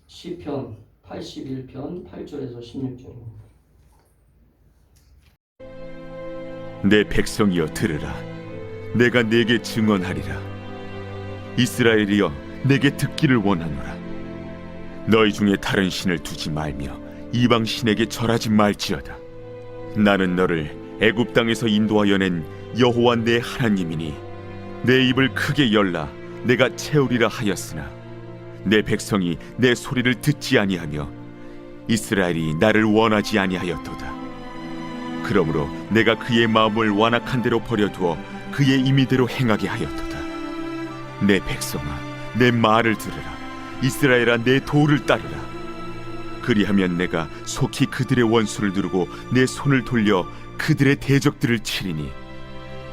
시편 81편 8절에서 16절입니다. 내 백성이여 들으라. 내가 네게 증언하리라. 이스라엘이여 내게 듣기를 원하노라. 너희 중에 다른 신을 두지 말며 이방 신에게 절하지 말지어다. 나는 너를 애굽 땅에서 인도하여 낸 여호와 내 하나님이니 내 입을 크게 열라 내가 채우리라 하였으나 내 백성이 내 소리를 듣지 아니하며 이스라엘이 나를 원하지 아니하였도다. 그러므로 내가 그의 마음을 완악한 대로 버려두어 그의 임의대로 행하게 하였도다. 내 백성아 내 말을 들으라. 이스라엘아 내 도를 따르라. 그리하면 내가 속히 그들의 원수를 누르고 내 손을 돌려 그들의 대적들을 치리니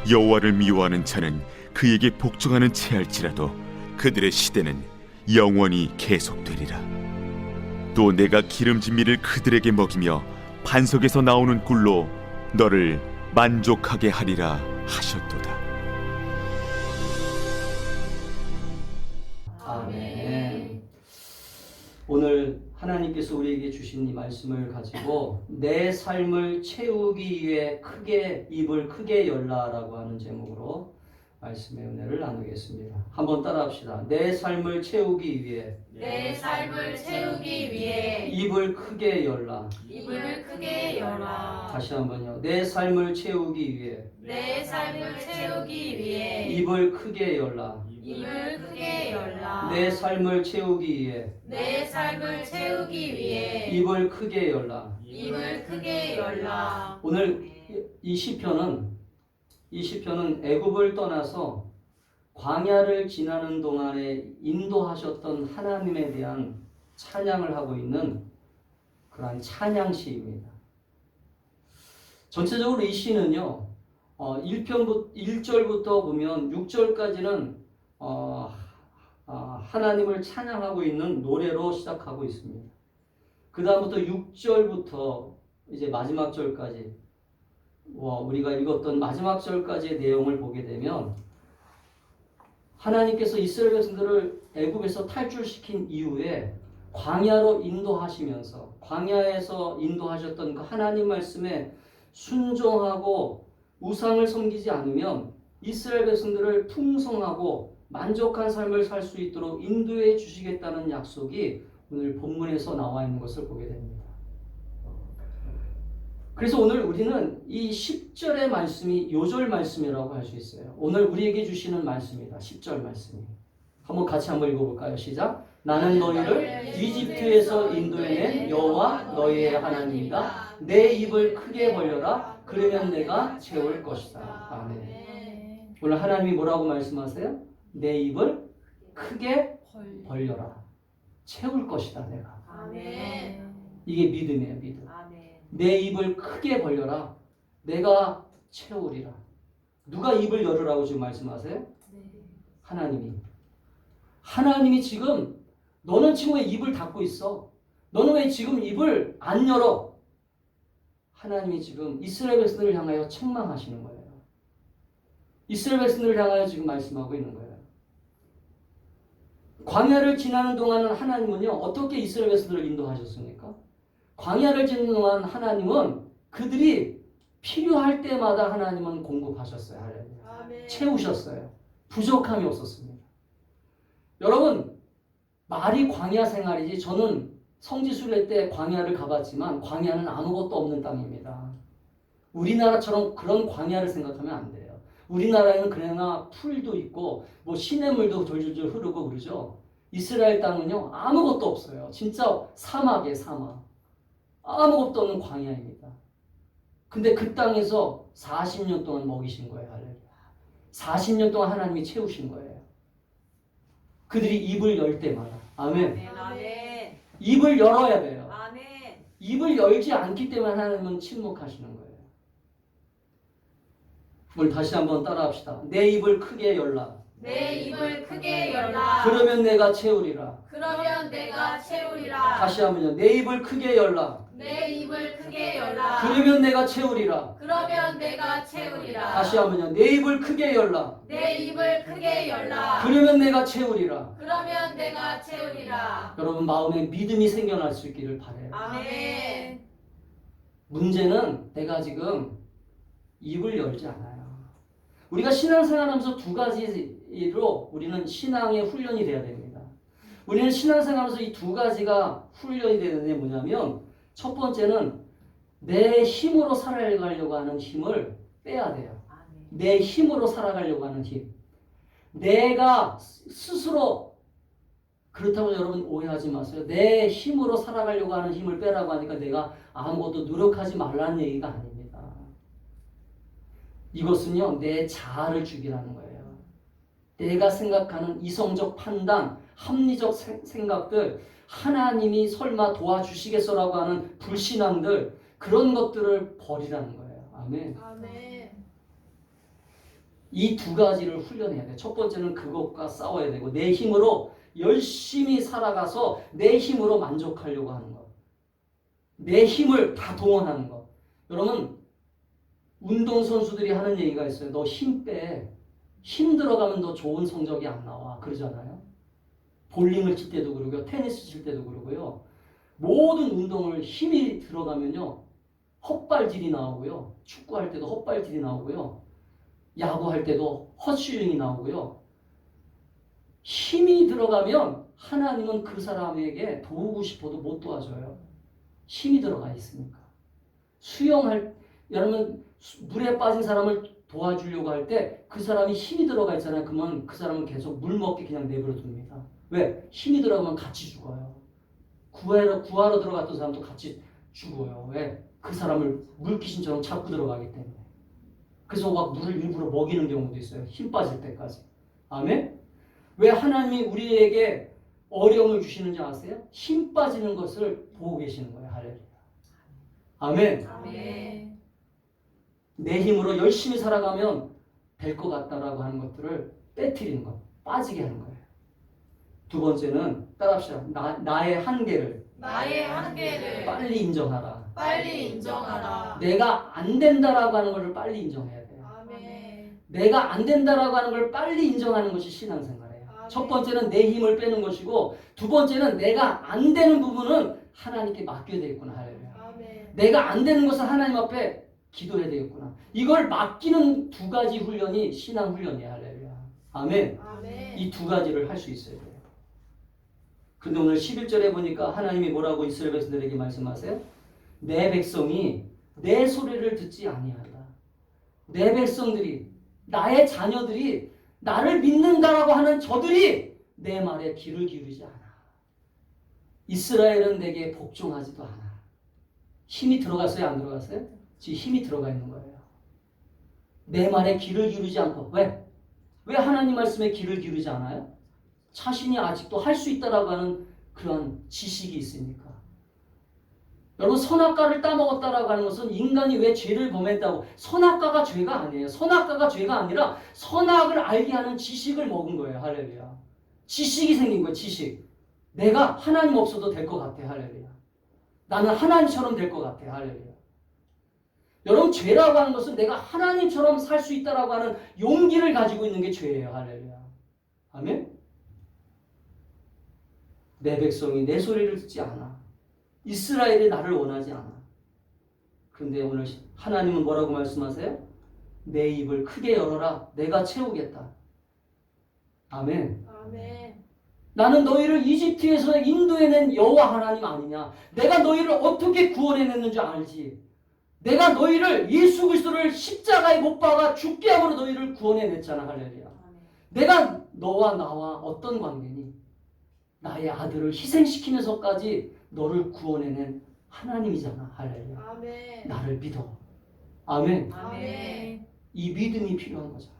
여호와를 미워하는 자는 그에게 복종하는 채할지라도 그들의 시대는 영원히 계속되리라. 또 내가 기름진 밀을 그들에게 먹이며 반석에서 나오는 꿀로 너를 만족하게 하리라 하셨도다. 아멘. 오늘 하나님께서 우리에게 주신 이 말씀을 가지고 내 삶을 채우기 위해 입을 크게 열라라고 하는 제목으로 말씀의 은혜를 나누겠습니다. 한번 따라합시다. 내 삶을 채우기 위해 입을 크게 열라. 다시 한번요. 내 삶을 채우기 위해 입을 크게 열라. 내 삶을 채우기 위해 입을 크게 열라. 오늘 이 시편은 애굽을 떠나서 광야를 지나는 동안에 인도하셨던 하나님에 대한 찬양을 하고 있는 그러한 찬양시입니다. 전체적으로 이 시는요, 1절부터 보면 6절까지는 하나님을 찬양하고 있는 노래로 시작하고 있습니다. 그 다음부터 6절부터 이제 마지막 절까지 우리가 읽었던 마지막 절까지의 내용을 보게 되면 하나님께서 이스라엘 백성들을 애굽에서 탈출시킨 이후에 광야로 인도하시면서 광야에서 인도하셨던 그 하나님 말씀에 순종하고 우상을 섬기지 않으면 이스라엘 백성들을 풍성하고 만족한 삶을 살 수 있도록 인도해 주시겠다는 약속이 오늘 본문에서 나와 있는 것을 보게 됩니다. 그래서 오늘 우리는 이 10절의 말씀이 요절 말씀이라고 할 수 있어요. 오늘 우리에게 주시는 말씀이다. 10절 말씀이. 같이 한번 읽어볼까요? 시작. 나는 너희를 이집트에서 인도해낸 여호와 너희의 하나님이다. 내 입을 크게 벌려라. 그러면 내가 채울 것이다. 아멘. 오늘 하나님이 뭐라고 말씀하세요? 내 입을 크게 벌려라. 채울 것이다 내가. 아멘. 이게 믿음이에요. 믿음. 아멘. 내 입을 크게 벌려라. 내가 채우리라. 누가 입을 열으라고 지금 말씀하세요? 네. 하나님이 지금 너는 지금 왜 입을 닫고 있어? 너는 왜 지금 입을 안 열어? 하나님이 지금 이스라엘 백성들을 향하여 책망하시는 거예요. 이스라엘 백성들을 향하여 지금 말씀하고 있는 거예요. 광야를 지나는 동안은 하나님은요, 어떻게 이스라엘 백성들을 인도하셨습니까? 광야를 지나는 동안 하나님은 그들이 필요할 때마다 하나님은 공급하셨어요. 아멘. 채우셨어요. 부족함이 없었습니다. 여러분, 말이 광야 생활이지, 저는 성지순례 때 광야를 가봤지만 광야는 아무것도 없는 땅입니다. 우리나라처럼 그런 광야를 생각하면 안 돼요. 우리나라에는 그러나 풀도 있고 시냇물도 졸졸졸 흐르고 그러죠. 이스라엘 땅은요, 아무것도 없어요. 진짜 사막이에요. 사막. 아무것도 없는 광야입니다. 근데 그 땅에서 40년 동안 먹이신 거예요. 할렐루야. 40년 동안 하나님이 채우신 거예요. 그들이 입을 열 때마다. 아멘. 아멘. 입을 열어야 돼요. 아멘. 입을 열지 않기 때문에 하나님은 침묵하시는 거예요. 오늘 다시 한번 따라합시다. 내 입을 크게 열라. 그러면 내가 채우리라. 다시 한번요. 내 입을 크게 열라. 크게 열라. 그러면 내가 채우리라. 그러면 내가 채우리라. 다시 한번요. 내 입을 크게 열라. 내 입을 크게 열라. 그러면 내가 채우리라. 그러면 내가 채우리라. 여러분 마음에 믿음이 생겨날 수 있기를 바래요. 아멘. 문제는 내가 지금 입을 열지 않아요. 우리가 신앙생활하면서 두 가지로 우리는 신앙의 훈련이 돼야 됩니다. 우리는 신앙생활하면서 이 두 가지가 훈련이 되는 게 뭐냐면 첫 번째는 내 힘으로 살아가려고 하는 힘을 빼야 돼요. 내 힘으로 살아가려고 하는 힘. 내가 스스로 그렇다고 여러분 오해하지 마세요. 내 힘으로 살아가려고 하는 힘을 빼라고 하니까 내가 아무것도 노력하지 말라는 얘기가 아닙니다. 이것은요, 내 자아를 죽이라는 거예요. 내가 생각하는 이성적 판단, 합리적 생각들, 하나님이 설마 도와주시겠어라고 하는 불신앙들, 그런 것들을 버리라는 거예요. 아멘. 아멘. 이 두 가지를 훈련해야 돼요. 첫 번째는 그것과 싸워야 되고, 내 힘으로 열심히 살아가서 내 힘으로 만족하려고 하는 것. 내 힘을 다 동원하는 것. 여러분, 운동선수들이 하는 얘기가 있어요. 너 힘 빼. 힘 들어가면 너 좋은 성적이 안 나와. 그러잖아요. 볼링을 칠 때도 그러고요. 테니스 칠 때도 그러고요. 모든 운동을 힘이 들어가면요. 헛발질이 나오고요. 축구할 때도 헛발질이 나오고요. 야구할 때도 헛스윙이 나오고요. 힘이 들어가면 하나님은 그 사람에게 도우고 싶어도 못 도와줘요. 힘이 들어가 있으니까. 여러분 물에 빠진 사람을 도와주려고 할 때 그 사람이 힘이 들어가 있잖아요. 그러면 그 사람은 계속 물 먹게 그냥 내버려 둡니다. 왜? 힘이 들어가면 같이 죽어요. 구하러 들어갔던 사람도 같이 죽어요. 왜? 그 사람을 물귀신처럼 잡고 들어가기 때문에. 그래서 막 물을 일부러 먹이는 경우도 있어요. 힘 빠질 때까지. 아멘? 왜 하나님이 우리에게 어려움을 주시는지 아세요? 힘 빠지는 것을 보고 계시는 거예요. 할렐루야. 아멘. 아멘. 내 힘으로 열심히 살아가면 될 것 같다라고 하는 것들을 빼뜨리는 것, 빠지게 하는 거예요. 두 번째는 따라합시다. 나의 한계를 나의 한계를 빨리 인정하라. 빨리 인정하라. 내가 안 된다라고 하는 것을 빨리 인정해야 돼요. 아멘. 내가 안 된다라고 하는 걸 빨리 인정하는 것이 신앙생활이에요. 아멘. 첫 번째는 내 힘을 빼는 것이고, 두 번째는 내가 안 되는 부분은 하나님께 맡겨야 되겠구나. 할렐루야. 아멘. 내가 안 되는 것은 하나님 앞에 기도해야 되겠구나. 이걸 맡기는 두 가지 훈련이 신앙 훈련이야. 할렐루야. 아멘. 아멘. 이 두 가지를 할 수 있어야 돼요. 근데 오늘 11절에 보니까 하나님이 뭐라고 이스라엘 백성들에게 말씀하세요? 내 백성이 내 소리를 듣지 아니한다. 내 백성들이, 나의 자녀들이, 나를 믿는다라고 하는 저들이 내 말에 귀를 기울이지 않아. 이스라엘은 내게 복종하지도 않아. 힘이 들어갔어요? 안 들어갔어요? 지금 힘이 들어가 있는 거예요. 내 말에 귀를 기울이지 않고. 왜? 왜 하나님 말씀에 귀를 기울이지 않아요? 자신이 아직도 할 수 있다라고 하는 그런 지식이 있으니까. 여러분, 선악과를 따먹었다라고 하는 것은 인간이 왜 죄를 범했다고. 선악과가 죄가 아니에요. 선악과가 죄가 아니라 선악을 알게 하는 지식을 먹은 거예요. 할렐루야. 지식이 생긴 거예요. 지식. 내가 하나님 없어도 될 것 같아. 할렐루야. 나는 하나님처럼 될 것 같아. 할렐루야. 여러분, 죄라고 하는 것은 내가 하나님처럼 살 수 있다라고 하는 용기를 가지고 있는 게 죄예요. 할렐루야. 아멘? 내 백성이 내 소리를 듣지 않아. 이스라엘이 나를 원하지 않아. 그런데 오늘 하나님은 뭐라고 말씀하세요? 내 입을 크게 열어라. 내가 채우겠다. 아멘. 아멘. 나는 너희를 이집트에서 인도해낸 여호와 하나님 아니냐. 내가 너희를 어떻게 구원해냈는 줄 알지. 내가 너희를 예수 그리스도를 십자가에 못 박아 죽게 함으로 너희를 구원해냈잖아. 할렐루야. 내가 너와 나와 어떤 관계니? 나의 아들을 희생시키면서까지 너를 구원해낸 하나님이잖아. 할렐루야. 아멘. 나를 믿어. 아멘. 아멘. 이 믿음이 필요한 거잖아.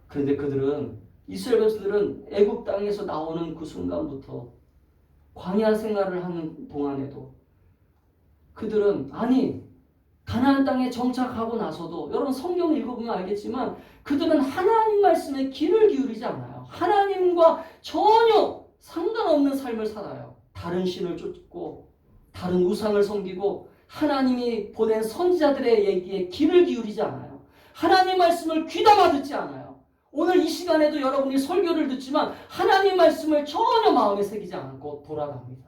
그런데 그들은, 이스라엘 백성들은 애굽 땅에서 나오는 그 순간부터 광야 생활을 하는 동안에도 그들은, 아니 가나안 땅에 정착하고 나서도, 여러분 성경 읽어보면 알겠지만 그들은 하나님 말씀에 귀를 기울이지 않아요. 하나님과 전혀 상관없는 삶을 살아요. 다른 신을 쫓고 다른 우상을 섬기고 하나님이 보낸 선지자들의 얘기에 귀를 기울이지 않아요. 하나님 말씀을 귀담아 듣지 않아요. 오늘 이 시간에도 여러분이 설교를 듣지만 하나님 말씀을 전혀 마음에 새기지 않고 돌아갑니다.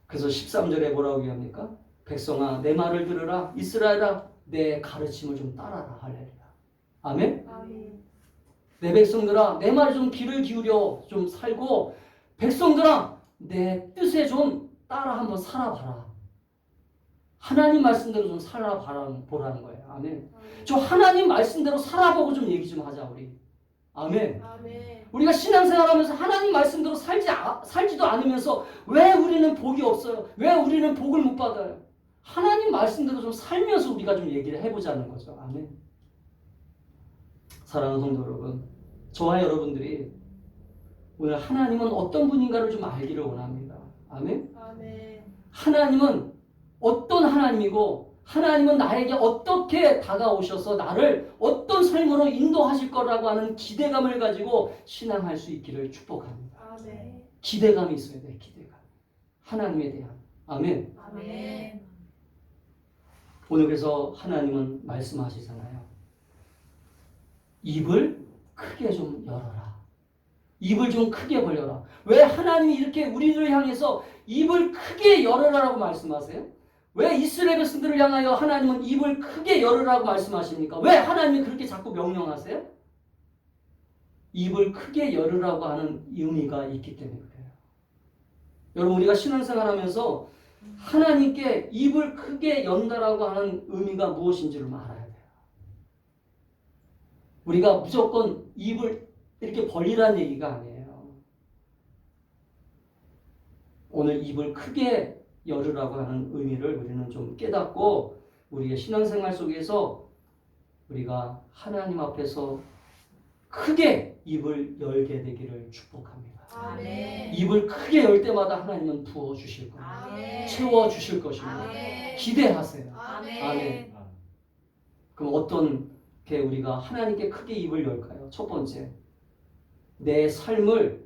그래서 13절에 뭐라고 얘기합니까? 백성아 내 말을 들으라. 이스라엘아 내 가르침을 좀 따라라. 할렐루야. 아멘? 아멘. 내 백성들아 내 말에 좀 귀를 기울여 좀 살고 백성들아 내 뜻에 좀 따라 한번 살아봐라. 하나님 말씀대로 좀 살아보라는 거예요. 아멘. 저 하나님 말씀대로 살아보고 좀 얘기 좀 하자 우리. 아멘. 아멘. 우리가 신앙생활하면서 하나님 말씀대로 살지도 않으면서 왜 우리는 복이 없어요? 왜 우리는 복을 못 받아요? 하나님 말씀대로 좀 살면서 우리가 좀 얘기를 해보자는 거죠. 아멘. 사랑하는 성도 여러분, 저와 여러분들이 오늘 하나님은 어떤 분인가를 좀 알기를 원합니다. 아멘. 아멘. 하나님은 어떤 하나님이고 하나님은 나에게 어떻게 다가오셔서 나를 어떤 삶으로 인도하실 거라고 하는 기대감을 가지고 신앙할 수 있기를 축복합니다. 아멘. 기대감이 있어야 돼요. 기대감. 하나님에 대한. 아멘. 아멘. 오늘 그래서 하나님은 말씀하시잖아요. 입을 크게 좀 열어라. 입을 좀 크게 벌려라. 왜 하나님이 이렇게 우리를 향해서 입을 크게 열어라라고 말씀하세요? 왜 이스라엘 백성들을 향하여 하나님은 입을 크게 열으라고 말씀하십니까? 왜 하나님이 그렇게 자꾸 명령하세요? 입을 크게 열으라고 하는 의미가 있기 때문에 그래요. 여러분 우리가 신앙생활하면서 하나님께 입을 크게 연다라고 하는 의미가 무엇인지를 알아야 돼요. 우리가 무조건 입을 이렇게 벌리라는 얘기가 아니에요. 오늘 입을 크게 열으라고 하는 의미를 우리는 좀 깨닫고 우리의 신앙생활 속에서 우리가 하나님 앞에서 크게 입을 열게 되기를 축복합니다. 아멘. 입을 크게 열 때마다 하나님은 부어주실 겁니다. 아멘. 채워주실 것입니다. 아멘. 기대하세요. 아멘. 그럼 어떤 게 우리가 하나님께 크게 입을 열까요? 첫 번째, 내 삶을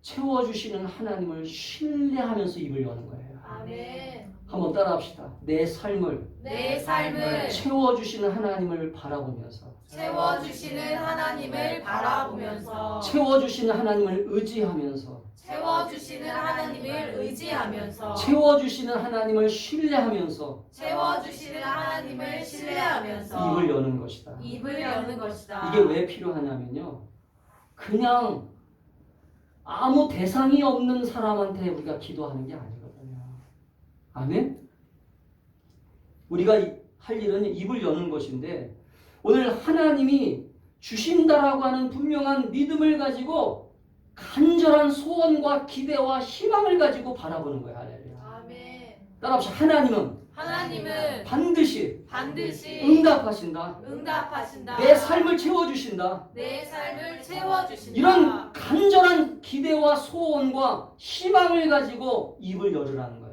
채워주시는 하나님을 신뢰하면서 입을 여는 거예요. 아멘. 한번 따라합시다. 내 삶을 내 삶을 채워주시는 하나님을 바라보면서 채워주시는 하나님을 바라보면서 채워주시는 하나님을 의지하면서 채워주시는 하나님을 의지하면서 채워주시는 하나님을 신뢰하면서 채워주시는 하나님을 신뢰하면서 입을 여는 것이다. 입을 여는 것이다. 이게 왜 필요하냐면요. 그냥 아무 대상이 없는 사람한테 우리가 기도하는 게 아니거든요. 아멘? 우리가 할 일은 입을 여는 것인데 오늘 하나님이 주신다라고 하는 분명한 믿음을 가지고 간절한 소원과 기대와 희망을 가지고 바라보는 거예요. 할렐루야. 아멘. 따라합시다. 하나님은 반드시 반드시 응답하신다. 응답하신다. 내 삶을 채워주신다. 내 삶을 채워주신다. 이런 간절한 기대와 소원과 희망을 가지고 입을 열으라는 거예요.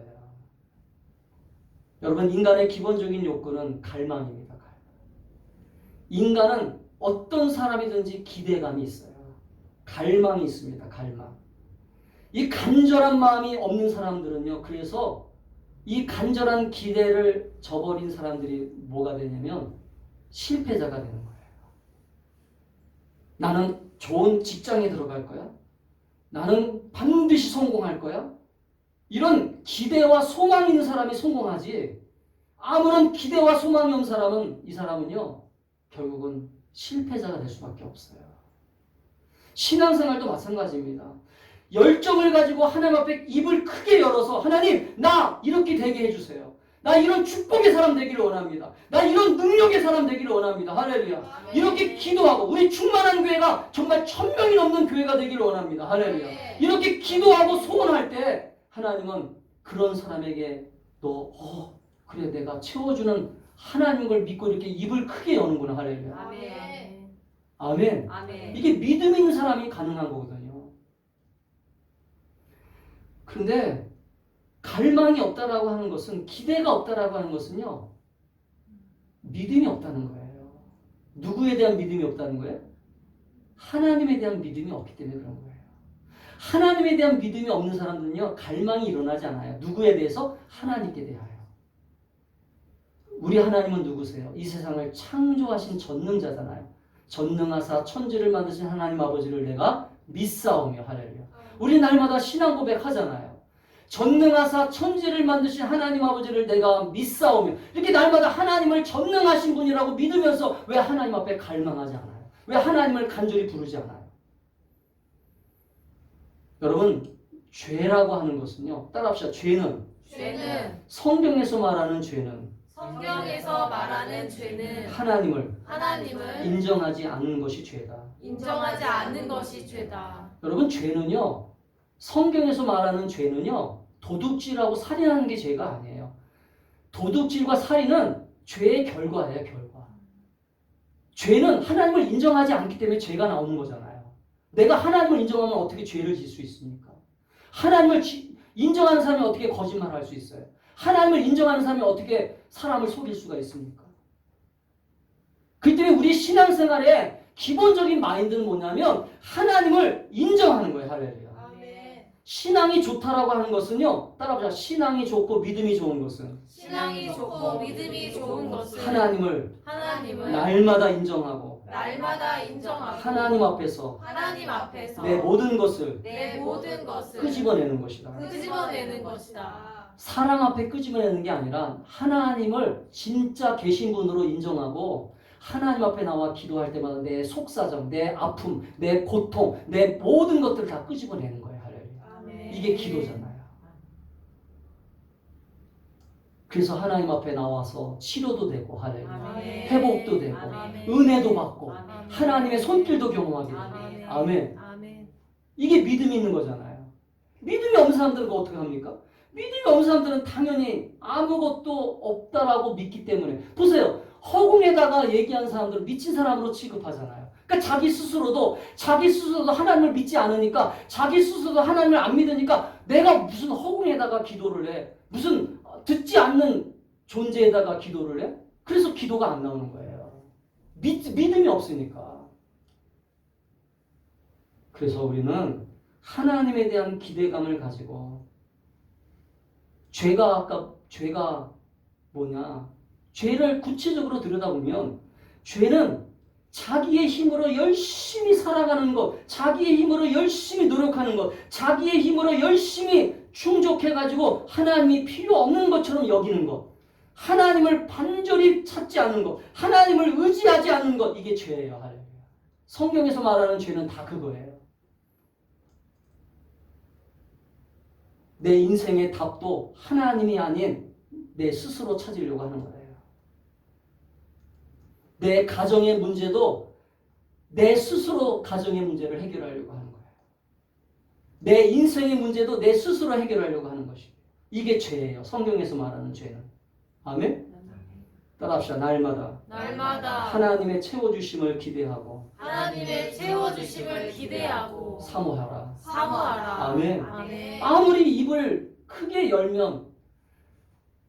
여러분 인간의 기본적인 욕구는 갈망입니다. 인간은 어떤 사람이든지 기대감이 있어요. 갈망이 있습니다. 갈망. 이 간절한 마음이 없는 사람들은요. 그래서 이 간절한 기대를 저버린 사람들이 뭐가 되냐면 실패자가 되는 거예요. 나는 좋은 직장에 들어갈 거야. 나는 반드시 성공할 거야. 이런 기대와 소망이 있는 사람이 성공하지 아무런 기대와 소망이 없는 사람은 이 사람은요. 결국은 실패자가 될 수밖에 없어요. 신앙생활도 마찬가지입니다. 열정을 가지고 하나님 앞에 입을 크게 열어서 하나님 나 이렇게 되게 해주세요. 나 이런 축복의 사람 되기를 원합니다. 나 이런 능력의 사람 되기를 원합니다. 할렐루야. 아멘. 이렇게 기도하고 우리 충만한 교회가 정말 1000명이 넘는 교회가 되기를 원합니다. 할렐루야. 아멘. 이렇게 기도하고 소원할 때 하나님은 그런 사람에게 너 그래 내가 채워주는 하나님을 믿고 이렇게 입을 크게 여는구나. 할렐루야. 아멘. 아멘. 아멘. 이게 믿음 있는 사람이 가능한 거거든요. 그런데 갈망이 없다라고 하는 것은 기대가 없다라고 하는 것은요. 믿음이 없다는 거예요. 누구에 대한 믿음이 없다는 거예요? 하나님에 대한 믿음이 없기 때문에 그런 거예요. 하나님에 대한 믿음이 없는 사람들은요, 갈망이 일어나지 않아요. 누구에 대해서? 하나님께 대하여. 우리 하나님은 누구세요? 이 세상을 창조하신 전능자잖아요. 전능하사 천지를 만드신 하나님 아버지를 내가 믿사오며. 할렐루야. 우리 날마다 신앙 고백하잖아요. 전능하사 천지를 만드신 하나님 아버지를 내가 믿사오며. 이렇게 날마다 하나님을 전능하신 분이라고 믿으면서 왜 하나님 앞에 갈망하지 않아요? 왜 하나님을 간절히 부르지 않아요? 여러분, 죄라고 하는 것은요, 따라합시다. 죄는 성경에서 말하는 죄는 성경에서 말하는 죄는 하나님을 하나님을 인정하지 않는 것이 죄다. 인정하지 않는 것이 죄다. 여러분, 죄는요, 성경에서 말하는 죄는요, 도둑질하고 살인하는 게 죄가 아니에요. 도둑질과 살인은 죄의 결과예요, 결과. 죄는 하나님을 인정하지 않기 때문에 죄가 나오는 거잖아요. 내가 하나님을 인정하면 어떻게 죄를 질 수 있습니까? 하나님을 인정하는 사람이 어떻게 거짓말할 수 있어요? 하나님을 인정하는 사람이 어떻게 사람을 속일 수가 있습니까? 그렇기 때문에 우리 신앙생활의 기본적인 마인드는 뭐냐면 하나님을 인정하는 거예요. 할렐루야. 아멘. 신앙이 좋다라고 하는 것은요, 따라보자. 신앙이 좋고 믿음이 좋은 것은 신앙이 좋고 믿음이 좋은 것은 하나님을 하나님을 날마다 인정하고 날마다 인정하고 하나님 앞에서 하나님 앞에서 내 모든 것을 내 모든 것을 끄집어내는 것이다. 끄집어내는 것이다. 사랑 앞에 끄집어내는 게 아니라 하나님을 진짜 계신 분으로 인정하고 하나님 앞에 나와 기도할 때마다 내 속사정, 내 아픔, 내 고통, 내 모든 것들을 다 끄집어내는 거예요. 할렐루야. 아멘. 이게 기도잖아요. 그래서 하나님 앞에 나와서 치료도 되고, 할렐루야. 아멘. 회복도 되고, 아멘. 은혜도 받고, 아멘. 하나님의 손길도 경험하게 되고. 아멘. 아멘. 아멘. 이게 믿음이 있는 거잖아요. 믿음이 없는 사람들은 어떻게 합니까? 믿음이 없는 사람들은 당연히 아무것도 없다라고 믿기 때문에. 보세요. 허공에다가 얘기하는 사람들은 미친 사람으로 취급하잖아요. 그러니까 자기 스스로도 하나님을 믿지 않으니까, 자기 스스로도 하나님을 안 믿으니까 내가 무슨 허공에다가 기도를 해. 무슨 듣지 않는 존재에다가 기도를 해. 그래서 기도가 안 나오는 거예요. 믿음이 없으니까. 그래서 우리는 하나님에 대한 기대감을 가지고 죄가 뭐냐? 죄를 구체적으로 들여다보면 죄는 자기의 힘으로 열심히 살아가는 것, 자기의 힘으로 열심히 노력하는 것, 자기의 힘으로 열심히 충족해가지고 하나님이 필요 없는 것처럼 여기는 것, 하나님을 반절히 찾지 않는 것, 하나님을 의지하지 않는 것, 이게 죄예요. 할렐루야. 성경에서 말하는 죄는 다 그거예요. 내 인생의 답도 하나님이 아닌 내 스스로 찾으려고 하는 거예요. 내 가정의 문제도 내 스스로 가정의 문제를 해결하려고 하는 거예요. 내 인생의 문제도 내 스스로 해결하려고 하는 것이에요. 이게 죄예요. 성경에서 말하는 죄는. 아멘? 따라합시다. 날마다 하나님의 채워주심을 기대하고 하나님의 채워주심을 기대하고 사모하라. 사모하라. 아멘. 아무리 입을 크게 열면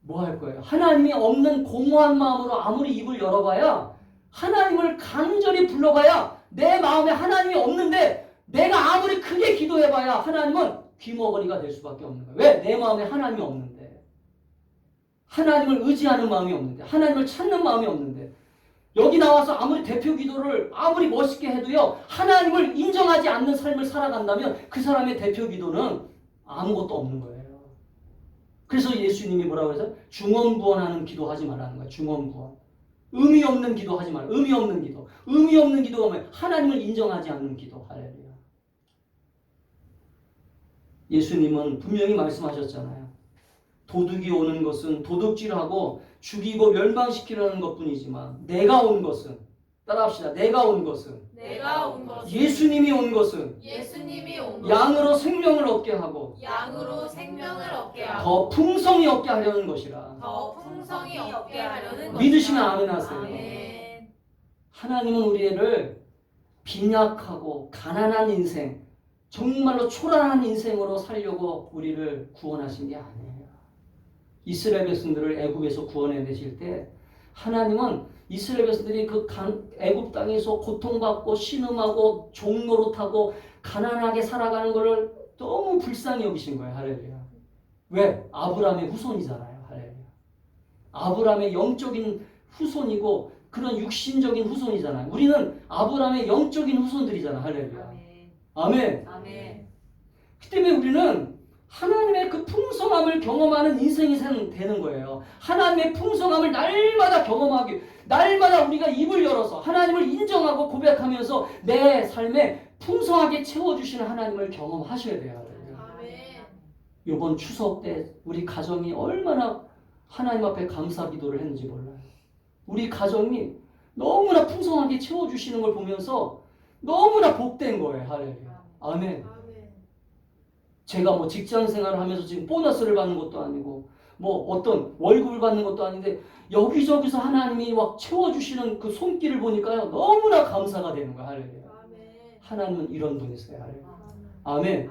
뭐 할 거예요? 하나님이 없는 공허한 마음으로 아무리 입을 열어봐야, 하나님을 간절히 불러봐야 내 마음에 하나님이 없는데 내가 아무리 크게 기도해봐야 하나님은 귀머거리가 될 수밖에 없는 거예요. 왜? 내 마음에 하나님이 없는데. 하나님을 의지하는 마음이 없는데, 하나님을 찾는 마음이 없는데, 여기 나와서 아무리 대표 기도를 아무리 멋있게 해도요, 하나님을 인정하지 않는 삶을 살아간다면 그 사람의 대표 기도는 아무것도 없는 거예요. 그래서 예수님이 뭐라고 해서 중언부언하는 기도하지 말라는 거예요. 중언부언. 의미 없는 기도하지 말라. 의미 없는 기도. 의미 없는 기도가 뭐예요? 하나님을 인정하지 않는 기도. 할렐루야. 예수님은 분명히 말씀하셨잖아요. 도둑이 오는 것은 도둑질하고 죽이고 멸망시키려는 것뿐이지만 내가 온 것은, 따라합시다. 내가 온 것은, 예수님이 온 것은 양으로 생명을 얻게 하고 양으로 생명을 얻게 하고 더 풍성히 얻게 하려는 것이라. 더 풍성히 얻게 하려는 믿으시면 것이다. 아멘 하세요. 아멘. 하나님은 우리를 빈약하고 가난한 인생, 정말로 초라한 인생으로 살려고 우리를 구원하신 게 아니에요. 이스라엘 백성들을 애굽에서 구원해내실 때 하나님은 이스라엘 백성들이 그 애굽 땅에서 고통받고 신음하고 종노릇하고 가난하게 살아가는 거를 너무 불쌍히 여기신 거예요. 할렐루야. 왜? 아브라함의 후손이잖아요. 할렐루야. 아브라함의 영적인 후손이고 그런 육신적인 후손이잖아요. 우리는 아브라함의 영적인 후손들이잖아. 할렐루야. 아멘. 아멘. 그 때문에 우리는 하나님의 그 풍성함을 경험하는 인생이 되는 거예요. 하나님의 풍성함을 날마다 경험하기, 날마다 우리가 입을 열어서 하나님을 인정하고 고백하면서 내 삶에 풍성하게 채워주시는 하나님을 경험하셔야 돼요. 아멘. 이번 추석 때 우리 가정이 얼마나 하나님 앞에 감사 기도를 했는지 몰라요. 우리 가정이 너무나 풍성하게 채워주시는 걸 보면서 너무나 복된 거예요. 할렐루야. 아멘. 제가 뭐 직장 생활을 하면서 지금 보너스를 받는 것도 아니고 뭐 어떤 월급을 받는 것도 아닌데 여기저기서 하나님이 막 채워주시는 그 손길을 보니까요 너무나 감사가 되는 거예요. 할렐루야. 하나님은 이런 분이세요. 할렐루야. 아멘.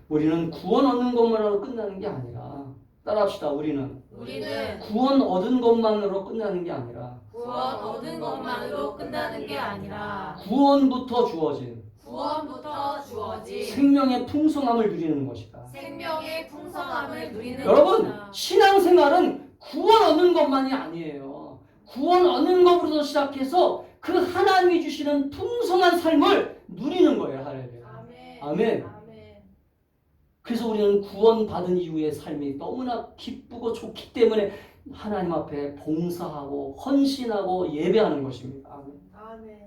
우리는 구원 얻는 것만으로 끝나는 게 아니라 따라합시다. 우리는 구원 얻은 것만으로 끝나는 게 아니라 구원 얻은 것만으로 끝나는 게 아니라 구원부터 주어진 생명의 풍성함을 누리는 것이다. 생명의 풍성함을 누리는 여러분, 것이다. 신앙생활은 구원 얻는 것만이 아니에요. 구원 얻는 것부터 시작해서 그 하나님이 주시는 풍성한 삶을 누리는 거예요. 할렐루야. 아멘. 그래서 우리는 구원받은 이후의 삶이 너무나 기쁘고 좋기 때문에 하나님 앞에 봉사하고 헌신하고 예배하는 것입니다. 아멘.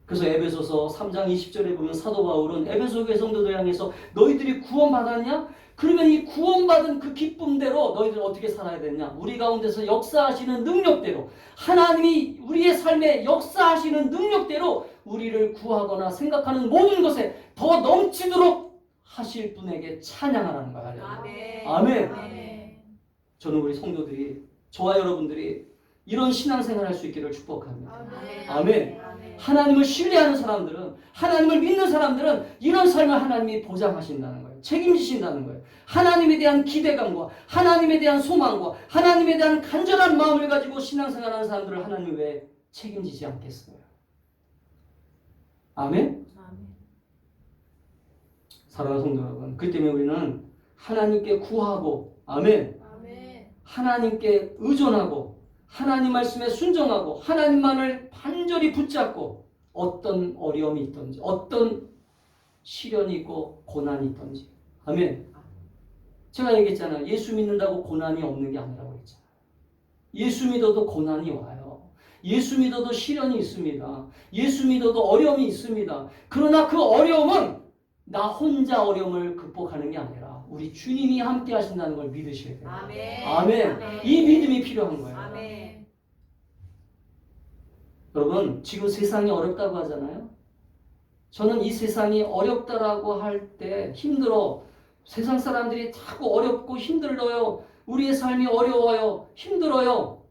그래서 에베소서 3장 20절에 보면 사도 바울은 에베소 교회 성도들 향해서 너희들이 구원받았냐? 그러면 이 구원받은 그 기쁨대로 너희들 어떻게 살아야 되냐? 우리 가운데서 역사하시는 능력대로 하나님이 우리의 삶에 역사하시는 능력대로 우리를 구하거나 생각하는 모든 것에 더 넘치도록 하실 분에게 찬양하라는 거예요. 아멘. 저는 우리 성도들이 저와 여러분들이 이런 신앙생활을 할 수 있기를 축복합니다. 아멘. 하나님을 신뢰하는 사람들은 하나님을 믿는 사람들은 이런 삶을 하나님이 보장하신다는 거예요. 책임지신다는 거예요. 하나님에 대한 기대감과 하나님에 대한 소망과 하나님에 대한 간절한 마음을 가지고 신앙생활하는 사람들을 하나님이 왜 책임지지 않겠어요? 아멘. 사랑하는 성도 여러분, 그 때문에 우리는 하나님께 구하고 아멘. 하나님께 의존하고 하나님 말씀에 순종하고 하나님만을 반절히 붙잡고 어떤 어려움이 있든지 어떤 시련이 있고 고난이 있든지 아멘. 제가 얘기했잖아요. 예수 믿는다고 고난이 없는 게 아니라고 했잖아요. 예수 믿어도 고난이 와요. 예수 믿어도 시련이 있습니다. 예수 믿어도 어려움이 있습니다. 그러나 그 어려움은 나 혼자 어려움을 극복하는 게 아니라 우리 주님이 함께 하신다는 걸 믿으셔야 돼요. 아멘. 이 믿음이 필요한 거예요. 여러분, 지금 세상이 어렵다고 하잖아요. 저는 이 세상이 어렵다라고 할 때 힘들어. 세상 사람들이 자꾸 어렵고 힘들어요. 우리의 삶이 어려워요. 힘들어요.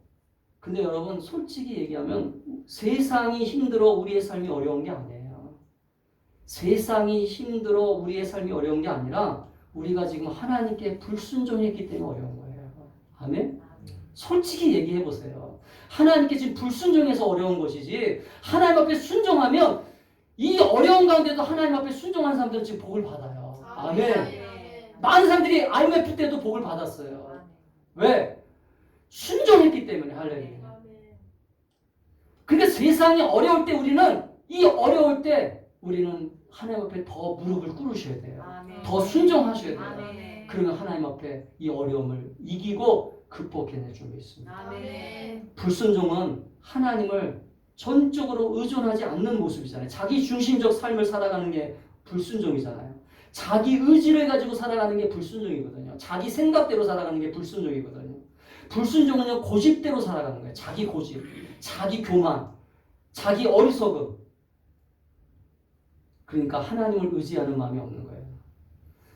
근데 여러분, 솔직히 얘기하면 세상이 힘들어 우리의 삶이 어려운 게 아니에요. 세상이 힘들어 우리의 삶이 어려운 게 아니라 우리가 지금 하나님께 불순종했기 때문에 어려운 거예요. 아멘? 솔직히 얘기해 보세요. 하나님께 지금 불순종해서 어려운 것이지 하나님 앞에 순종하면 이 어려운 가운데도 하나님 앞에 순종한 사람들은 지금 복을 받아요. 아멘. 많은 사람들이 IMF 때도 복을 받았어요. 왜? 순종했기 때문에. 할렐루야. 그러니까 세상이 어려울 때 우리는 이 어려울 때 우리는 하나님 앞에 더 무릎을 꿇으셔야 돼요. 더 순종하셔야 돼요. 그러면 하나님 앞에 이 어려움을 이기고 극복해낼 줄로 있습니다. 불순종은 하나님을 전적으로 의존하지 않는 모습이잖아요. 자기 중심적 삶을 살아가는 게 불순종이잖아요. 자기 의지를 가지고 살아가는 게 불순종이거든요. 자기 생각대로 살아가는 게 불순종이거든요. 불순종은요, 고집대로 살아가는 거예요. 자기 고집, 자기 교만, 자기 어리석음. 그러니까 하나님을 의지하는 마음이 없는 거예요.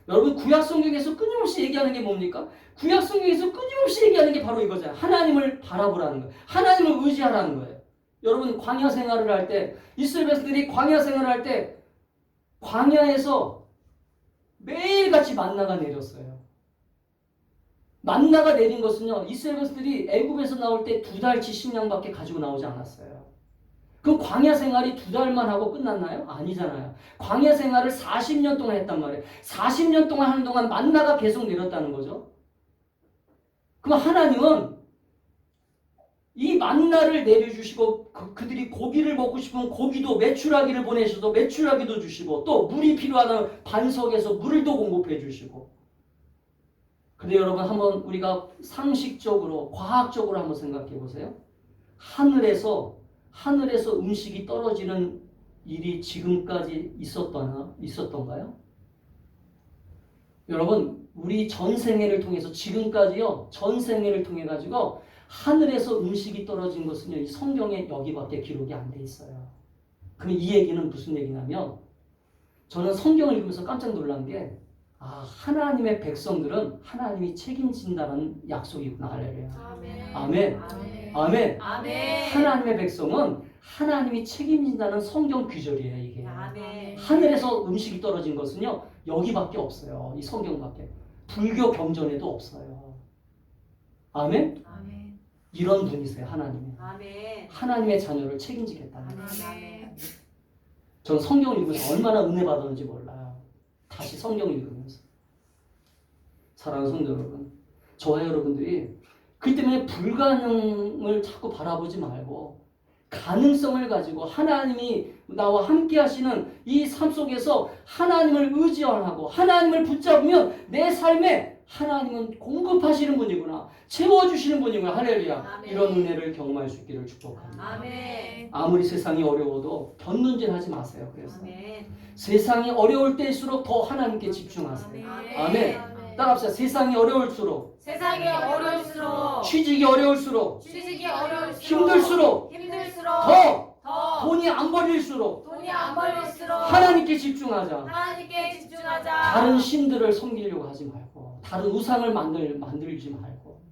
여러분, 구약성경에서 끊임없이 얘기하는 게 뭡니까? 구약성경에서 끊임없이 얘기하는 게 바로 이거잖아요. 하나님을 바라보라는 거예요. 하나님을 의지하라는 거예요. 여러분, 광야 생활을 할 때, 이스라엘 백성들이 광야 생활을 할 때 광야에서 매일같이 만나가 내렸어요. 만나가 내린 것은요, 이스라엘 백성들이 애굽에서 나올 때 2달치 식량밖에 가지고 나오지 않았어요. 그럼 광야 생활이 2달만 하고 끝났나요? 아니잖아요. 광야 생활을 40년 동안 했단 말이에요. 40년 동안 하는 동안 만나가 계속 내렸다는 거죠. 그럼 하나님은 이 만나를 내려주시고 그들이 고기를 먹고 싶으면 고기도 메추라기를 보내셔서 메추라기도 주시고 또 물이 필요하다면 반석에서 물을 또 공급해 주시고. 근데 여러분 한번 우리가 상식적으로 과학적으로 한번 생각해 보세요. 하늘에서 음식이 떨어지는 일이 지금까지 있었던가요? 여러분 우리 전생애를 통해서 지금까지요 전생애를 통해 가지고 하늘에서 음식이 떨어진 것은요 이 성경에 여기밖에 기록이 안 돼 있어요. 그럼 이 얘기는 무슨 얘기냐면 저는 성경을 읽으면서 깜짝 놀란 게 하나님의 백성들은 하나님이 책임진다는 약속이구나. 할렐루야. 아멘. 아멘. 아멘. 아멘. 아멘. 하나님의 백성은 하나님이 책임진다는 성경 귀절이에요. 이게 아멘. 하늘에서 음식이 떨어진 것은요 여기밖에 없어요. 이 성경밖에. 불교 경전에도 없어요. 아멘. 아멘. 이런 분이세요. 하나님이. 아멘. 하나님의 자녀를 책임지겠다는. 아멘. 전 성경을 읽으면서 얼마나 은혜 받았는지 몰라요. 다시 성경을 읽으면서. 사랑하는 성도 여러분, 저와 여러분들이 그 때문에 불가능을 자꾸 바라보지 말고 가능성을 가지고 하나님이 나와 함께 하시는 이 삶 속에서 하나님을 의지하고 하나님을 붙잡으면 내 삶에 하나님은 공급하시는 분이구나. 채워주시는 분이구나. 할렐루야. 아멘. 이런 은혜를 경험할 수 있기를 축복합니다. 아멘. 아무리 세상이 어려워도 견눈질하지 마세요. 그래서 아멘. 세상이 어려울 때일수록 더 하나님께 집중하세요. 아멘. 따라합시다. 세상이 어려울수록 세상이 어려울수록 취직이 어려울수록 취직이 어려울수록 힘들수록 더 돈이 안 벌릴수록 돈이 안 벌릴수록 하나님께 집중하자. 하나님께 집중하자. 다른 신들을 섬기려고 하지 말고 다른 우상을 만들지 말고.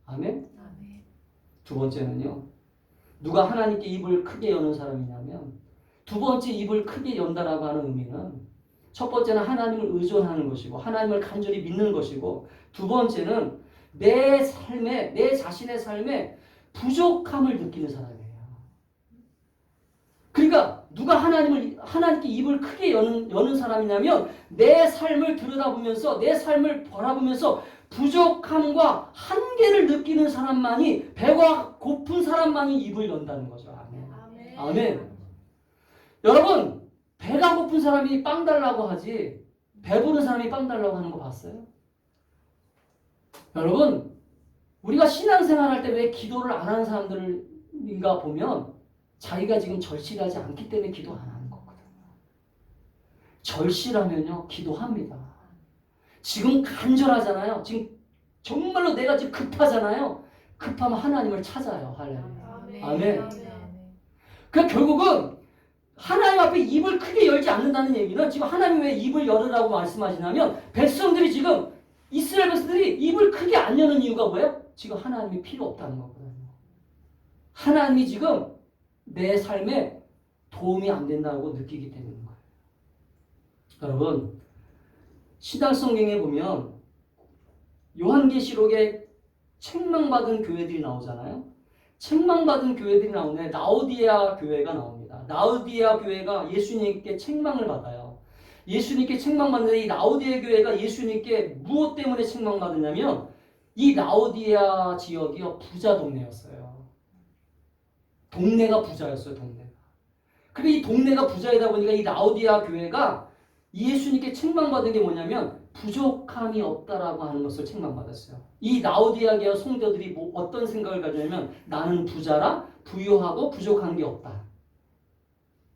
아멘. 아멘. 두 번째는요. 누가 하나님께 입을 크게 여는 사람이냐면 두 번째 입을 크게 연다라고 하는 의미는 첫 번째는 하나님을 의존하는 것이고 하나님을 간절히 믿는 것이고 두 번째는 내 자신의 삶에 부족함을 느끼는 사람이에요. 그러니까 누가 하나님께 입을 크게 여는 사람이냐면 내 삶을 들여다보면서 내 삶을 바라보면서 부족함과 한계를 느끼는 사람만이 배가 고픈 사람만이 입을 연다는 거죠. 아멘. 아멘. 여러분 배가 고픈 사람이 빵 달라고 하지 배부른 사람이 빵 달라고 하는 거 봤어요? 여러분 우리가 신앙생활 할 때 왜 기도를 안 하는 사람들인가 보면 자기가 지금 절실하지 않기 때문에 기도 안 하는 거거든요. 절실하면요 기도합니다. 지금 간절하잖아요. 지금 정말로 내가 지금 급하잖아요. 급하면 하나님을 찾아요. 할렐루야. 아멘. 그러니까 결국은 하나님 앞에 입을 크게 열지 않는다는 얘기는 지금 하나님 왜 입을 열으라고 말씀하시냐면 백성들이 지금 이스라엘 백성들이 입을 크게 안 여는 이유가 뭐예요? 지금 하나님이 필요 없다는 거거든요. 하나님이 지금 내 삶에 도움이 안 된다고 느끼기 때문인 거예요. 여러분 신약성경에 보면 요한계시록에 책망받은 교회들이 나오잖아요. 책망받은 교회들이 나오는데 라오디게아 교회가 나옵니다. 라오디게아 교회가 예수님께 책망을 받아요. 예수님께 책망받는데 이 라오디게아 교회가 예수님께 무엇 때문에 책망받느냐면 이 라오디게아 지역이 부자 동네였어요. 동네가 부자였어요. 동네가. 그리고 이 동네가 부자이다 보니까 이 라오디게아 교회가 예수님께 책망받은 게 뭐냐면 부족함이 없다라고 하는 것을 책망받았어요. 이 라오디게아 성도들이 어떤 생각을 가지냐면 나는 부자라 부유하고 부족한 게 없다.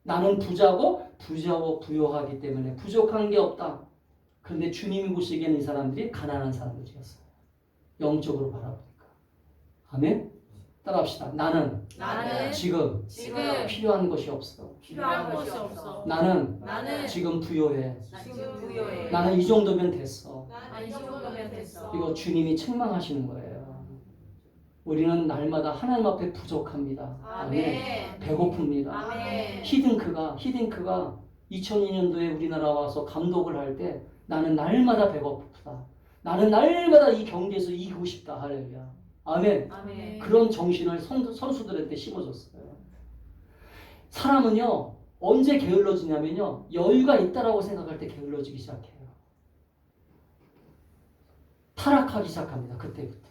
나는 부자고 부유하기 때문에 부족한 게 없다. 그런데 주님이 보시기에는 이 사람들이 가난한 사람들이었어요. 영적으로 바라보니까. 아멘? 따라합시다. 나는 지금 필요한 것이 없어. 필요한 것이 없어. 나는 지금 부유해. 나는 이 정도면 됐어. 이 정도면 됐어. 이거 주님이 책망하시는 거예요. 우리는 날마다 하나님 앞에 부족합니다. 아멘. 배고픕니다. 아멘. 히딩크가 2002년도에 우리나라 와서 감독을 할 때 나는 날마다 배고프다. 나는 날마다 이 경기에서 이기고 싶다. 할렐루야. 아멘. 아멘. 그런 정신을 선수들한테 심어줬어요. 사람은요, 언제 게을러지냐면요, 여유가 있다라고 생각할 때 게을러지기 시작해요. 타락하기 시작합니다. 그때부터.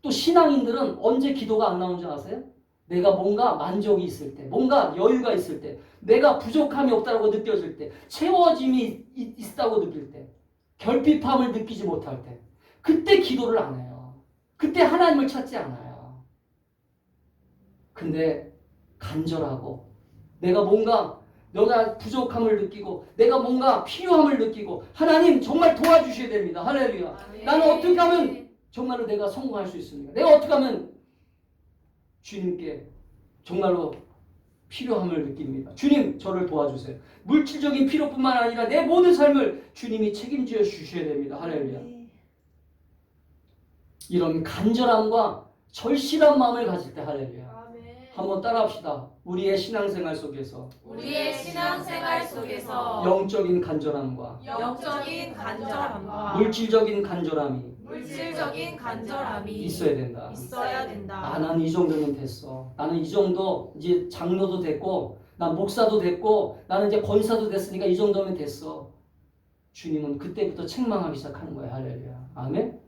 또 신앙인들은 언제 기도가 안 나오는 줄 아세요? 내가 뭔가 만족이 있을 때, 뭔가 여유가 있을 때, 내가 부족함이 없다고 느껴질 때, 채워짐이 있다고 느낄 때, 결핍함을 느끼지 못할 때, 그때 기도를 안 해요. 그때 하나님을 찾지 않아요. 근데 간절하고 내가 부족함을 느끼고 내가 뭔가 필요함을 느끼고 하나님 정말 도와주셔야 됩니다. 할렐루야. 나는 어떻게 하면 정말로 내가 성공할 수 있습니까? 내가 어떻게 하면 주님께 정말로 필요함을 느낍니다. 주님 저를 도와주세요. 물질적인 필요뿐만 아니라 내 모든 삶을 주님이 책임져 주셔야 됩니다. 할렐루야. 이런 간절함과 절실한 마음을 가질 때 할렐루야. 한번 따라합시다. 우리의 신앙생활 속에서 영적인 간절함과 물질적인 간절함이 있어야 된다. 나는 이 정도면 됐어. 나는 이 정도 이제 장로도 됐고 난 목사도 됐고 나는 이제 권사도 됐으니까 이 정도면 됐어. 주님은 그때부터 책망하기 시작하는 거예요. 할렐루야. 아멘.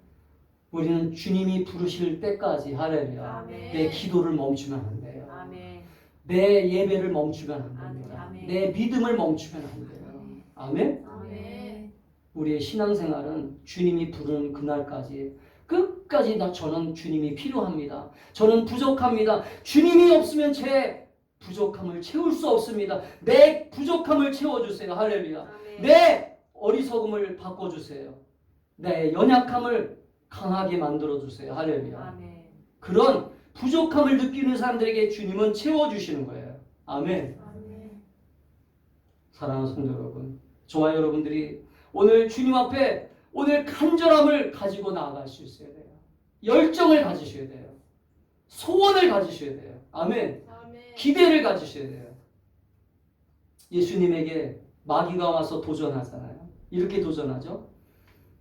우리는 주님이 부르실 때까지 할렐루야. 내 기도를 멈추면 안 돼요. 내 예배를 멈추면 안 됩니다. 내 믿음을 멈추면 안 돼요. 아멘. 우리의 신앙생활은 주님이 부르는 그날까지 끝까지 저는 주님이 필요합니다. 저는 부족합니다. 주님이 없으면 제 부족함을 채울 수 없습니다. 내 부족함을 채워주세요. 할렐루야. 내 어리석음을 바꿔주세요. 내 연약함을 강하게 만들어주세요. 할렐루야. 그런 부족함을 느끼는 사람들에게 주님은 채워주시는 거예요. 아멘. 사랑하는 성도 여러분, 저와 여러분들이 오늘 주님 앞에 오늘 간절함을 가지고 나아갈 수 있어야 돼요. 열정을 가지셔야 돼요. 소원을 가지셔야 돼요. 아멘. 기대를 가지셔야 돼요. 예수님에게 마귀가 와서 도전하잖아요. 이렇게 도전하죠.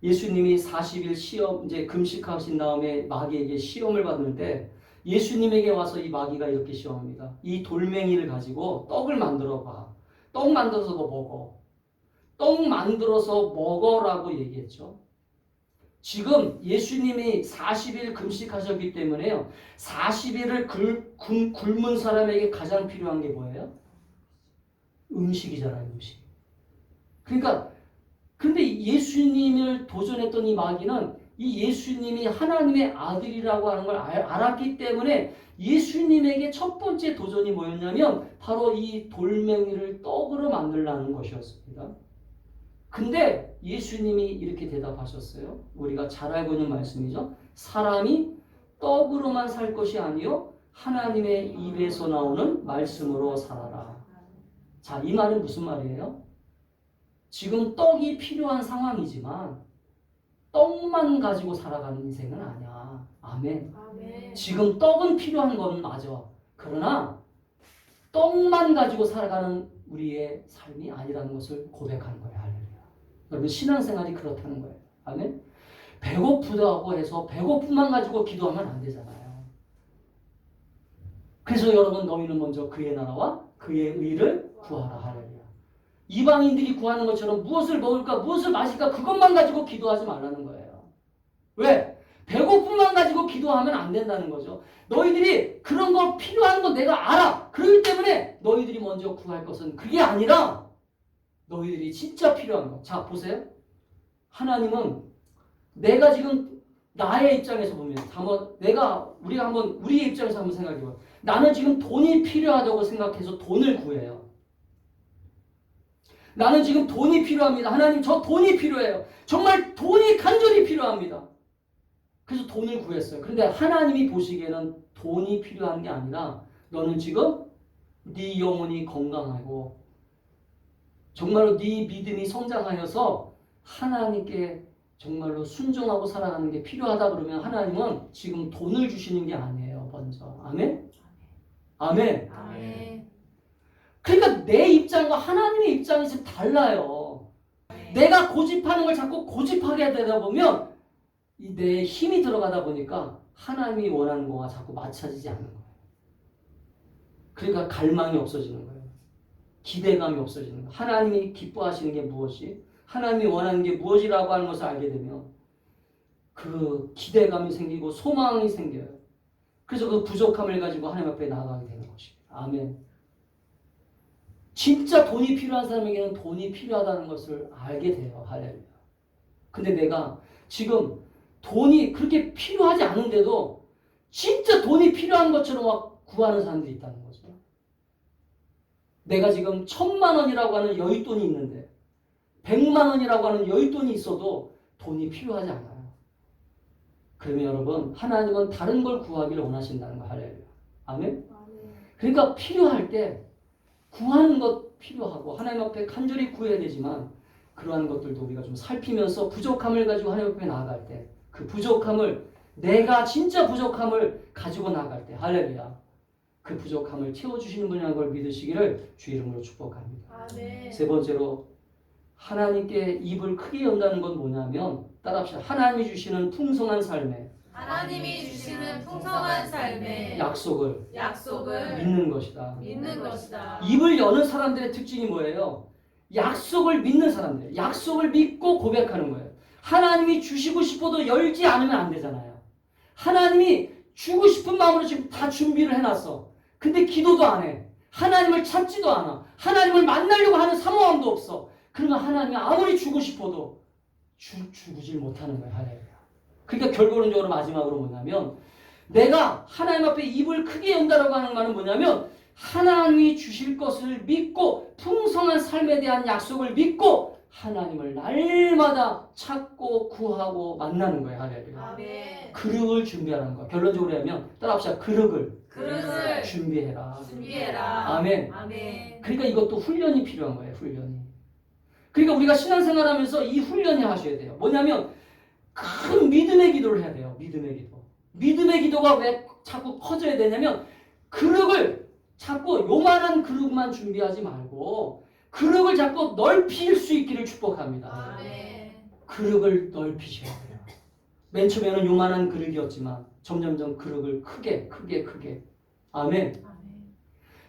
예수님이 40일 시험 이제 금식하신 다음에 마귀에게 시험을 받는데 예수님에게 와서 이 마귀가 이렇게 시험합니다. 이 돌멩이를 가지고 떡을 만들어 봐. 떡 만들어서 너 먹어. 떡 만들어서 먹어라고 얘기했죠. 지금 예수님이 40일 금식하셨기 때문에요. 40일을 굶은 사람에게 가장 필요한 게 뭐예요? 음식이잖아요. 음식. 그러니까 근데 예수님을 도전했던 이 마귀는 이 예수님이 하나님의 아들이라고 하는 걸 알았기 때문에 예수님에게 첫 번째 도전이 뭐였냐면 바로 이 돌멩이를 떡으로 만들라는 것이었습니다. 근데 예수님이 이렇게 대답하셨어요. 우리가 잘 알고 있는 말씀이죠. 사람이 떡으로만 살 것이 아니요 하나님의 입에서 나오는 말씀으로 살아라. 자, 이 말은 무슨 말이에요? 지금 떡이 필요한 상황이지만 떡만 가지고 살아가는 인생은 아니야. 아멘. 지금 떡은 필요한 건 맞아. 그러나 떡만 가지고 살아가는 우리의 삶이 아니라는 것을 고백하는 거예요. 할렐루야. 여러분 신앙생활이 그렇다는 거예요. 아멘. 배고프다고 해서 배고픔만 가지고 기도하면 안 되잖아요. 그래서 여러분 너희는 먼저 그의 나라와 그의 의를 구하라. 할렐루야. 이방인들이 구하는 것처럼 무엇을 먹을까 무엇을 마실까 그것만 가지고 기도하지 말라는 거예요. 왜? 배고픔만 가지고 기도하면 안 된다는 거죠. 너희들이 그런 거 필요한 건 내가 알아. 그렇기 때문에 너희들이 먼저 구할 것은 그게 아니라 너희들이 진짜 필요한 거. 자 보세요. 하나님은 내가 지금 나의 입장에서 보면 우리가 한번 우리의 입장에서 한번 생각해봐요. 나는 지금 돈이 필요하다고 생각해서 돈을 구해요. 나는 지금 돈이 필요합니다. 하나님 저 돈이 필요해요. 정말 돈이 간절히 필요합니다. 그래서 돈을 구했어요. 그런데 하나님이 보시기에는 돈이 필요한 게 아니라 너는 지금 네 영혼이 건강하고 정말로 네 믿음이 성장하여서 하나님께 정말로 순종하고 살아가는 게 필요하다 그러면 하나님은 지금 돈을 주시는 게 아니에요. 먼저. 아멘? 아멘. 아멘. 그러니까 내 입장과 하나님의 입장이 좀 달라요. 내가 고집하는 걸 자꾸 고집하게 되다 보면 내 힘이 들어가다 보니까 하나님이 원하는 거와 자꾸 맞춰지지 않는 거예요. 그러니까 갈망이 없어지는 거예요. 기대감이 없어지는 거예요. 하나님이 기뻐하시는 게 무엇이? 하나님이 원하는 게 무엇이라고 하는 것을 알게 되면 그 기대감이 생기고 소망이 생겨요. 그래서 그 부족함을 가지고 하나님 앞에 나아가게 되는 것입니다. 아멘. 진짜 돈이 필요한 사람에게는 돈이 필요하다는 것을 알게 돼요. 할렐루야. 근데 내가 지금 돈이 그렇게 필요하지 않은데도 진짜 돈이 필요한 것처럼 막 구하는 사람들이 있다는 거죠. 내가 지금 1,000만 원이라고 하는 여윳돈이 있는데 100만 원이라고 하는 여윳돈이 있어도 돈이 필요하지 않아요. 그러면 여러분 하나님은 다른 걸 구하기를 원하신다는 거. 할렐루야. 아멘. 그러니까 필요할 때 구하는 것 필요하고 하나님 앞에 간절히 구해야 되지만 그러한 것들도 우리가 좀 살피면서 부족함을 가지고 하나님 앞에 나아갈 때 그 부족함을 내가 진짜 부족함을 가지고 나아갈 때 할렐루야 그 부족함을 채워주시는 분이라는 걸 믿으시기를 주 이름으로 축복합니다. 아멘. 세 번째로 하나님께 입을 크게 연다는 건 뭐냐면 따라합시다. 하나님이 주시는 풍성한 삶에 하나님이 주시는 풍성한 삶의 약속을 약속을 믿는 것이다. 믿는 것이다. 입을 여는 사람들의 특징이 뭐예요? 약속을 믿는 사람들. 약속을 믿고 고백하는 거예요. 하나님이 주시고 싶어도 열지 않으면 안 되잖아요. 하나님이 주고 싶은 마음으로 지금 다 준비를 해놨어. 근데 기도도 안 해. 하나님을 찾지도 않아. 하나님을 만나려고 하는 사모함도 없어. 그러면 하나님이 아무리 주고 싶어도 주질 못하는 거예요. 할렐루야. 그러니까 결론적으로 마지막으로 뭐냐면 내가 하나님 앞에 입을 크게 연다라고 하는 말은 뭐냐면 하나님이 주실 것을 믿고 풍성한 삶에 대한 약속을 믿고 하나님을 날마다 찾고 구하고 만나는 거예요. 할렐루야. 아멘. 그릇을 준비하는 거예요. 결론적으로 하면 따라합시다. 그릇을 준비해라. 준비해라. 아멘. 아멘. 그러니까 이것도 훈련이 필요한 거예요. 훈련이. 그러니까 우리가 신앙생활하면서 이 훈련이 하셔야 돼요. 뭐냐면 큰 믿음의 기도를 해야 돼요. 믿음의 기도. 믿음의 기도가 왜 자꾸 커져야 되냐면 그릇을 자꾸 요만한 그릇만 준비하지 말고 그릇을 자꾸 넓힐 수 있기를 축복합니다. 아멘. 그릇을 넓히셔야 돼요. 맨 처음에는 요만한 그릇이었지만 점점점 그릇을 크게 아멘.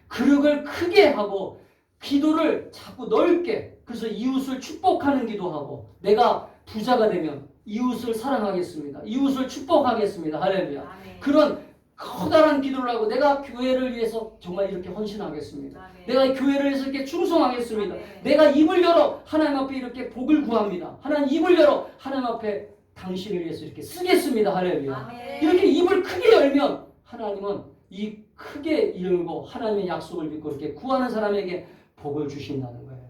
그릇을 크게 하고 기도를 자꾸 넓게 그래서 이웃을 축복하는 기도하고 내가 부자가 되면 이웃을 사랑하겠습니다. 이웃을 축복하겠습니다. 할렐루야. 아멘. 그런 커다란 기도를 하고 내가 교회를 위해서 정말 이렇게 헌신하겠습니다. 아멘. 내가 교회를 위해서 이렇게 충성하겠습니다. 아멘. 내가 입을 열어 하나님 앞에 이렇게 복을 구합니다. 하나님 입을 열어 하나님 앞에 당신을 위해서 이렇게 쓰겠습니다. 할렐루야. 아멘. 이렇게 입을 크게 열면 하나님은 이 크게 열고 하나님의 약속을 믿고 이렇게 구하는 사람에게 복을 주신다는 거예요.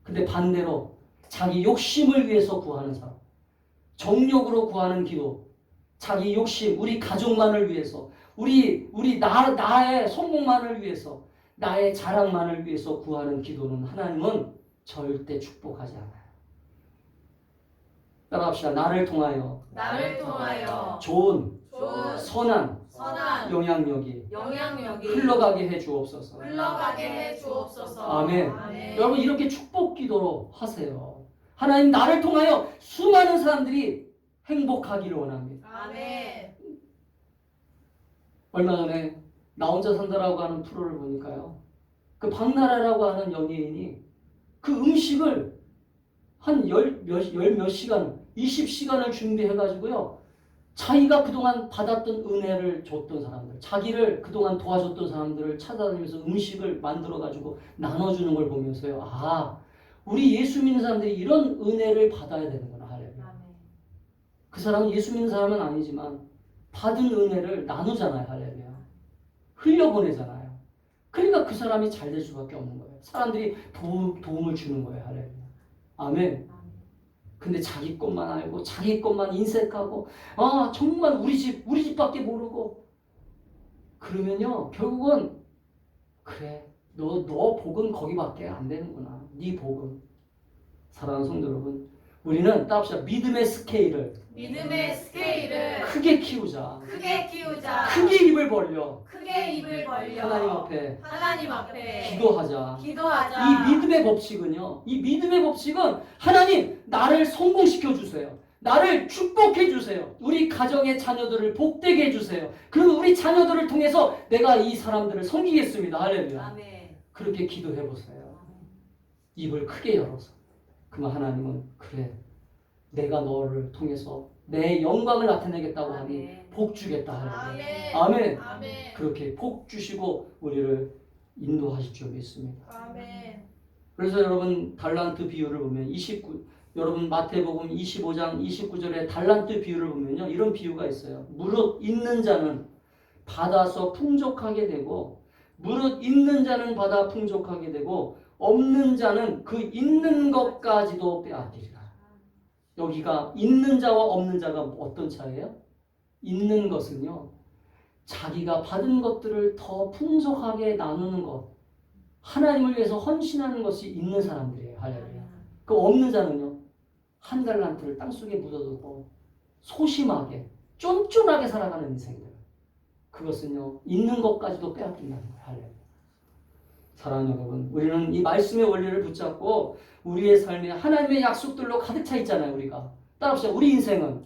근데 반대로 자기 욕심을 위해서 구하는 사람, 정욕으로 구하는 기도, 자기 욕심, 우리 가족만을 위해서, 나의 성공만을 위해서, 나의 자랑만을 위해서 구하는 기도는 하나님은 절대 축복하지 않아요. 따라합시다. 나를 통하여 좋은 선한 영향력이 흘러가게 해 주옵소서. 아멘. 여러분 이렇게 축복 기도로 하세요. 하나님 나를 통하여 수많은 사람들이 행복하기를 원합니다. 아멘. 얼마 전에 나 혼자 산다라고 하는 프로를 보니까요. 그 박나라라고 하는 연예인이 그 음식을 한 몇 시간, 20시간을 준비해가지고요. 자기가 그동안 받았던 은혜를 줬던 사람들, 자기를 그동안 도와줬던 사람들을 찾아다니면서 음식을 만들어가지고 나눠주는 걸 보면서요. 아, 우리 예수 믿는 사람들이 이런 은혜를 받아야 되는구나. 할렐루야. 그 사람은 예수 믿는 사람은 아니지만 받은 은혜를 나누잖아요. 할렐루야. 흘려보내잖아요. 그러니까 그 사람이 잘 될 수밖에 없는 거예요. 사람들이 도움을 주는 거예요. 할렐루야. 아멘. 근데 자기 것만 알고 자기 것만 인색하고 정말 우리 집밖에 모르고 그러면요 결국은 그래 너 복은 거기밖에 안 되는구나. 네 복은. 사랑하는 성도 여러분, 우리는 따라합시다. 믿음의 스케일을 크게 키우자. 크게 입을 벌려 하나님 앞에 기도하자. 이 믿음의 법칙은 하나님 나를 성공시켜 주세요. 나를 축복해 주세요. 우리 가정의 자녀들을 복되게 해주세요. 그러면 우리 자녀들을 통해서 내가 이 사람들을 섬기겠습니다. 할렐루야. 아멘. 그렇게 기도해 보세요. 입을 크게 열어서. 그러면 하나님은 그래, 내가 너를 통해서 내 영광을 나타내겠다고 하니 아멘. 복 주겠다. 할렐루야. 아멘. 아멘. 아멘. 그렇게 복 주시고 우리를 인도하실 줄 믿습니다. 아멘. 그래서 여러분 달란트 비유를 보면 여러분 마태복음 25장 29절에 달란트 비유를 보면요, 이런 비유가 있어요. 무릇 있는 자는 받아서 풍족하게 되고, 무릇 있는 자는 받아 풍족하게 되고, 없는 자는 그 있는 것까지도 빼앗기리라. 여기가 있는 자와 없는 자가 어떤 차이예요? 있는 것은요, 자기가 받은 것들을 더 풍족하게 나누는 것, 하나님을 위해서 헌신하는 것이 있는 사람들이에요. 할렐루야. 그 없는 자는요, 한 달란트를 땅속에 묻어두고 소심하게 쫀쫀하게 살아가는 인생들, 그것은요 있는 것까지도 빼앗긴다는 거예요. 할렐루야. 사랑하는 여러분, 우리는 이 말씀의 원리를 붙잡고 우리의 삶에 하나님의 약속들로 가득 차 있잖아요. 우리가 따라합시다. 우리 인생은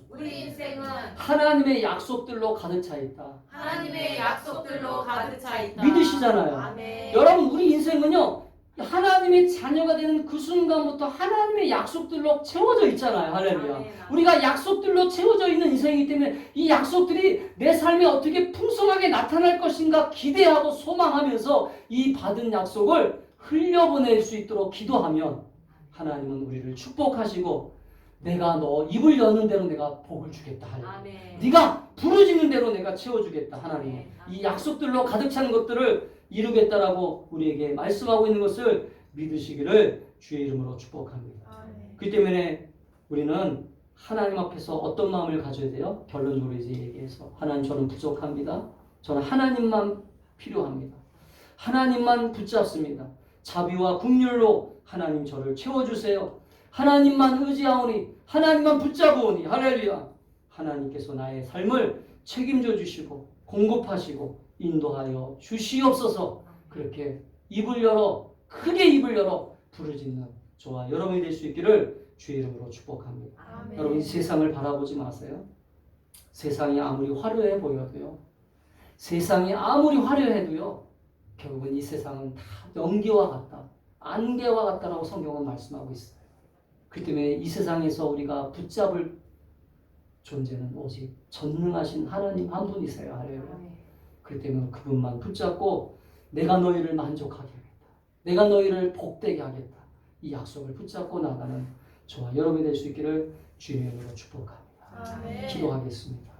하나님의 약속들로 가득 차 있다. 하나님의 약속들로 가득 차 있다. 믿으시잖아요. 아멘. 여러분, 우리 인생은요 하나님의 자녀가 되는 그 순간부터 하나님의 약속들로 채워져 있잖아요. 할렐루야. 아멘. 우리가 약속들로 채워져 있는 인생이기 때문에 이 약속들이 내 삶에 어떻게 풍성하게 나타날 것인가 기대하고 소망하면서 이 받은 약속을 흘려보낼 수 있도록 기도하면 하나님은 우리를 축복하시고, 내가 너 입을 여는 대로 내가 복을 주겠다. 할렐루야. 아멘. 네가 부르짖는 대로 내가 채워주겠다. 하나님, 아멘. 이 약속들로 가득 찬 것들을 이루겠다라고 우리에게 말씀하고 있는 것을 믿으시기를 주의 이름으로 축복합니다. 아멘. 그렇기 때문에 우리는 하나님 앞에서 어떤 마음을 가져야 돼요? 결론적으로 이제 얘기해서, 하나님, 저는 부족합니다. 저는 하나님만 필요합니다. 하나님만 붙잡습니다. 자비와 긍휼로 하나님 저를 채워주세요. 하나님만 의지하오니, 하나님만 붙잡으오니, 할렐루야. 하나님께서 나의 삶을 책임져 주시고 공급하시고 인도하여 주시옵소서. 그렇게 입을 열어, 크게 입을 열어 부르짖는 저와 여러분이 될 수 있기를 주의 이름으로 축복합니다. 아멘. 여러분, 이 세상을 바라보지 마세요. 세상이 아무리 화려해 보여도요, 세상이 아무리 화려해도요, 결국은 이 세상은 다 연기와 같다, 안개와 같다라고 성경은 말씀하고 있어요. 그렇기 때문에 이 세상에서 우리가 붙잡을 존재는 오직 전능하신 하나님 한 분이세요. 할렐루야. 아멘. 그렇기 때문에 그분만 붙잡고 내가 너희를 만족하게 하겠다, 내가 너희를 복되게 하겠다, 이 약속을 붙잡고 나가는 저와 여러분이 될 수 있기를 주님의 이름으로 축복합니다. 아멘. 기도하겠습니다.